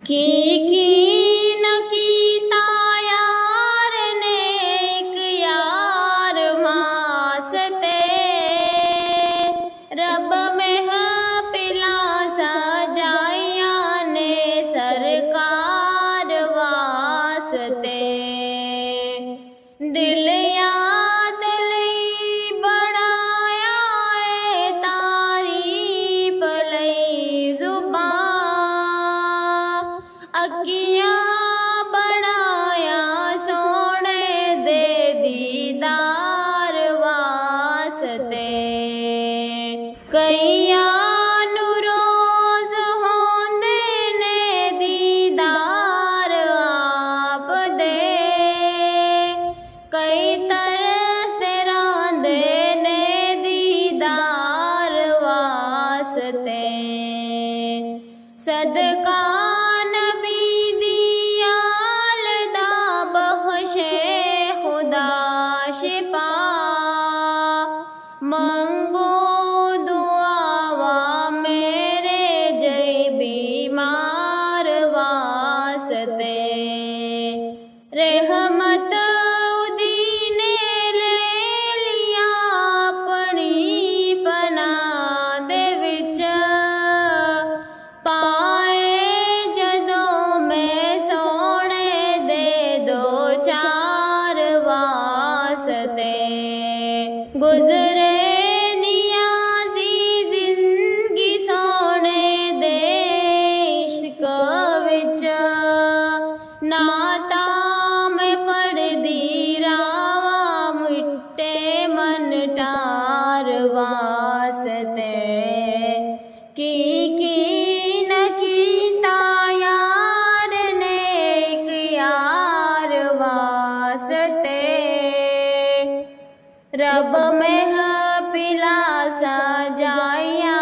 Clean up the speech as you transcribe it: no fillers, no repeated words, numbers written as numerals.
की न कीता यार ने एक यार वास्ते रब में पिला सजाइया ने सरकार वास्ते दिल याद लई बनाया है तारीफ लई जुबां अखियां बनाया सोने दे दीदार वास्ते कईयां नू रोज होंदे ने दीदार आप दे कई तरसते रांदे ने दीदार वास्ते सदका नबी दी आल दा बख्शे खुदा शिफा मंगो दुआवा मेरे जय बीमार वास्ते रहमत उदी ने ले लिया अपनी पनाह दे विच पाए जदों मैं सोने दे दो चार वास्ते गुजरे नियाज़ी जिंदगी सोने दे इश्क विच नाता मैं पढ़दी रावा मिट्टे मन टार वास्ते की न कीता यार ने एक यार वास्ते रब में पिला सजाइया